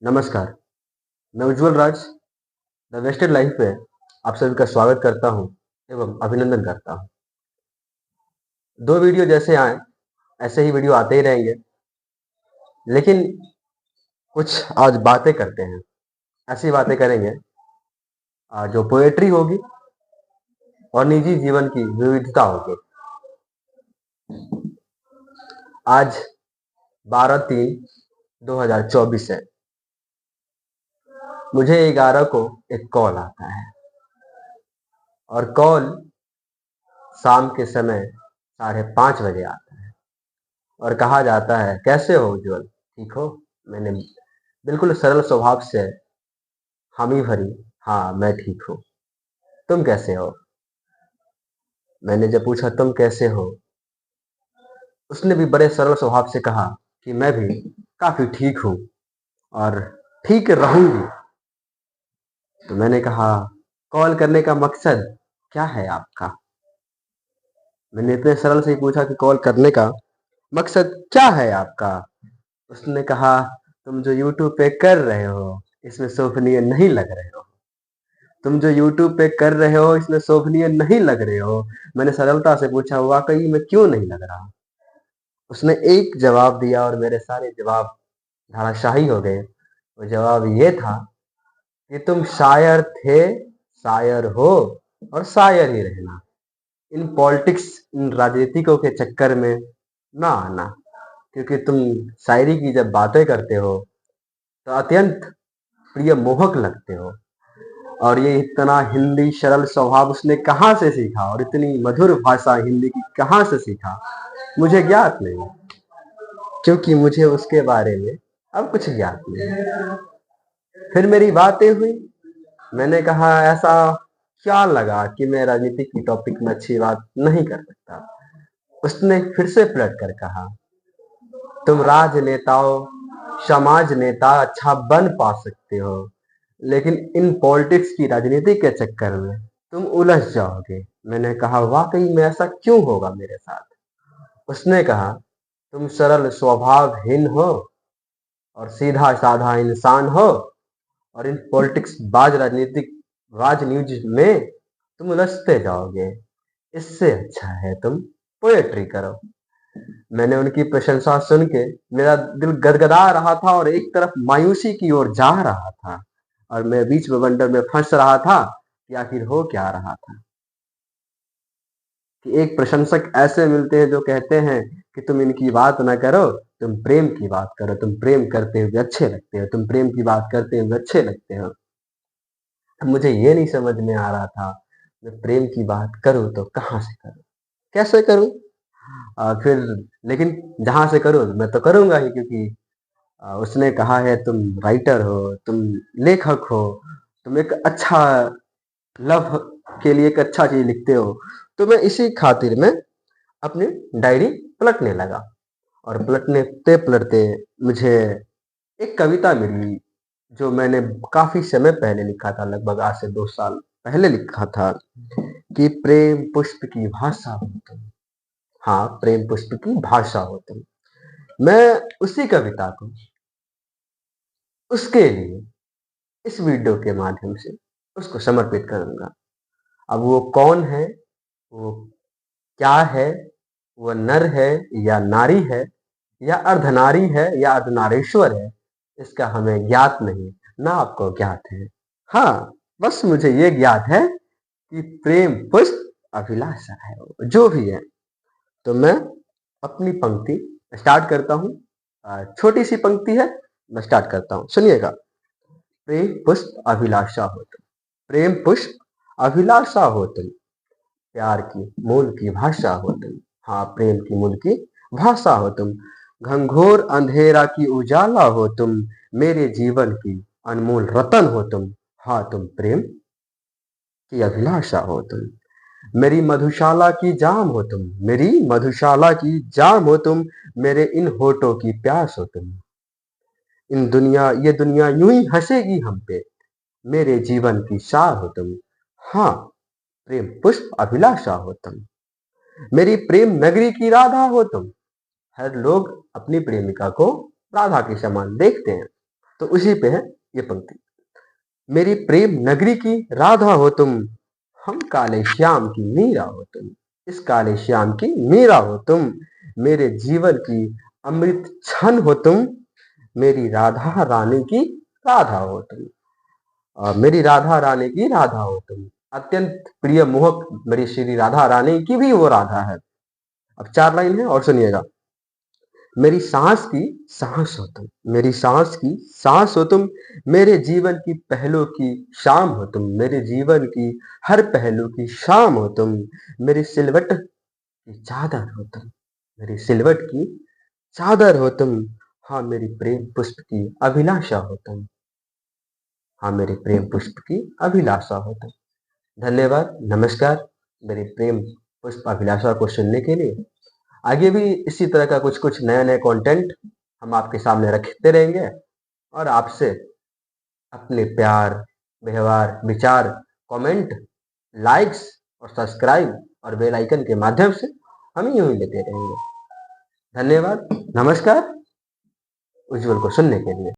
नमस्कार। मैं उज्जवल राज the wasted life पे आप सभी का स्वागत करता हूं एवं अभिनंदन करता हूं। दो वीडियो जैसे आए ऐसे ही वीडियो आते ही रहेंगे, लेकिन कुछ आज बातें करते हैं। ऐसी बातें करेंगे जो पोएट्री होगी और निजी जीवन की विविधता होगी। आज 12/3/2024 है। मुझे 11 को एक कॉल आता है और कॉल शाम के समय 5:30 बजे आता है और कहा जाता है, कैसे हो उज्जवल, ठीक हो? मैंने बिल्कुल सरल स्वभाव से हामी भरी, हाँ मैं ठीक हूँ। तुम कैसे हो? मैंने जब पूछा तुम कैसे हो, उसने भी बड़े सरल स्वभाव से कहा कि मैं भी काफी ठीक हूँ और ठीक रहूंगी। तो मैंने कहा, कॉल करने का मकसद क्या है आपका? मैंने इतने सरल से ही पूछा कि कॉल करने का मकसद क्या है आपका? उसने कहा, तुम जो यूट्यूब पे कर रहे हो इसमें शोभनीय नहीं लग रहे हो। तुम जो यूट्यूब पे कर रहे हो इसमें शोभनीय नहीं लग रहे हो। मैंने सरलता से पूछा, वाकई में क्यों नहीं लग रहा? उसने एक जवाब दिया और मेरे सारे जवाब धाराशाही हो गए। वो जवाब ये था कि तुम शायर थे, शायर हो और शायर ही रहना। इन पॉलिटिक्स, इन राजनीतिकों के चक्कर में ना आना, क्योंकि तुम शायरी की जब बातें करते हो तो अत्यंत प्रिय मोहक लगते हो। और ये इतना हिंदी सरल स्वभाव उसने कहाँ से सीखा और इतनी मधुर भाषा हिंदी की कहाँ से सीखा, मुझे ज्ञात नहीं, क्योंकि मुझे उसके बारे में अब कुछ ज्ञात नहीं। फिर मेरी बातें हुई। मैंने कहा, ऐसा क्या लगा कि मैं राजनीति की टॉपिक में अच्छी बात नहीं कर सकता? उसने फिर से पलट कर कहा, तुम राजनेताओं, समाज नेता अच्छा बन पा सकते हो, लेकिन इन पॉलिटिक्स की राजनीति के चक्कर में तुम उलझ जाओगे। मैंने कहा, वाकई में ऐसा क्यों होगा मेरे साथ? उसने कहा, तुम सरल स्वभावहीन हो और सीधा साधा इंसान हो और इन पॉलिटिक्स बाज राजनीतिक राज न्यूज में तुम उलझते जाओगे। इससे अच्छा है तुम पोएट्री करो। मैंने उनकी प्रशंसा सुन के मेरा दिल गदगदा रहा था और एक तरफ मायूसी की ओर जा रहा था और मैं बीच बवंडर में फंस रहा था कि आखिर हो क्या रहा था। कि एक प्रशंसक ऐसे मिलते हैं जो कहते हैं कि तुम इनकी बात ना करो, तुम प्रेम की बात करो, तुम प्रेम करते हुए अच्छे लगते हो, तुम प्रेम की बात करते हुए अच्छे लगते हो। मुझे ये नहीं समझ में आ रहा था, मैं प्रेम की बात करूं तो कहाँ से करूं, कैसे करूं? फिर लेकिन जहां से करूं मैं तो करूंगा ही, क्योंकि उसने कहा है तुम राइटर हो, तुम लेखक हो, तुम एक अच्छा लव के लिए एक अच्छा चीज लिखते हो। तो मैं इसी खातिर में अपनी डायरी पलटने लगा और पलटते पलटते मुझे एक कविता मिली जो मैंने काफी समय पहले लिखा था, लगभग आज से 2 साल पहले लिखा था कि प्रेम पुष्प की भाषा हो तुम। हाँ, प्रेम पुष्प की भाषा हो तुम। मैं उसी कविता को उसके लिए इस वीडियो के माध्यम से उसको समर्पित करूंगा। अब वो कौन है, वो क्या है, वो नर है या नारी है या अर्धनारी है या अर्धनारीश्वर है, इसका हमें ज्ञात नहीं, ना आपको ज्ञात है। हाँ, बस मुझे ये ज्ञात है कि प्रेम पुष्प अभिलाषा है, वो जो भी है। तो मैं अपनी पंक्ति स्टार्ट करता हूँ। छोटी सी पंक्ति है, मैं स्टार्ट करता हूँ, सुनिएगा। प्रेम पुष्प अभिलाषा हो तुम, प्रेम पुष्प अभिलाषा हो तुम, प्यार की मूल की भाषा हो तुम। हाँ, प्रेम की मूल की भाषा हो तुम, घंघोर अंधेरा की उजाला हो तुम, मेरे जीवन की अनमोल रतन हो तुम। हाँ, तुम प्रेम की अभिलाषा हो तुम, मेरी मधुशाला की जाम हो तुम, मेरी मधुशाला की जाम हो तुम, मेरे इन होठों की प्यास हो तुम। ये दुनिया यूं ही हंसेगी हम पे, मेरे जीवन की सार हो तुम। हाँ, प्रेम पुष्प अभिलाषा हो तुम, मेरी प्रेम नगरी की राधा हो तुम। हर लोग अपनी प्रेमिका को राधा के समान देखते हैं, तो उसी पे है ये पंक्ति। मेरी प्रेम नगरी की राधा हो तुम, हम काले श्याम की मीरा हो तुम, इस काले श्याम की मीरा हो तुम, मेरे जीवन की अमृत क्षण हो तुम, मेरी राधा रानी की राधा हो तुम, मेरी राधा रानी की राधा हो तुम। अत्यंत प्रिय मोहक मेरी श्री राधा रानी की भी वो राधा है। अब 4 लाइन है और सुनिएगा। मेरी सांस की सांस हो तुम, मेरी सांस की सांस हो तुम, मेरे जीवन की पहलू की शाम हो तुम, मेरे जीवन की हर पहलू की शाम हो तुम, मेरी सिलवट की चादर हो तुम, मेरी सिलवट की चादर हो तुम, हाँ मेरी प्रेम पुष्प की अभिलाषा हो तुम, हाँ मेरे प्रेम पुष्प की अभिलाषा हो तुम। धन्यवाद, नमस्कार, मेरे प्रेम पुष्प अभिलाषा को सुनने के लिए। आगे भी इसी तरह का कुछ कुछ नए नए कंटेंट हम आपके सामने रखते रहेंगे और आपसे अपने प्यार, व्यवहार, विचार, कमेंट, लाइक्स और सब्सक्राइब और बेल आइकन के माध्यम से हम यूं ही लेते रहेंगे। धन्यवाद, नमस्कार, उज्जवल को सुनने के लिए।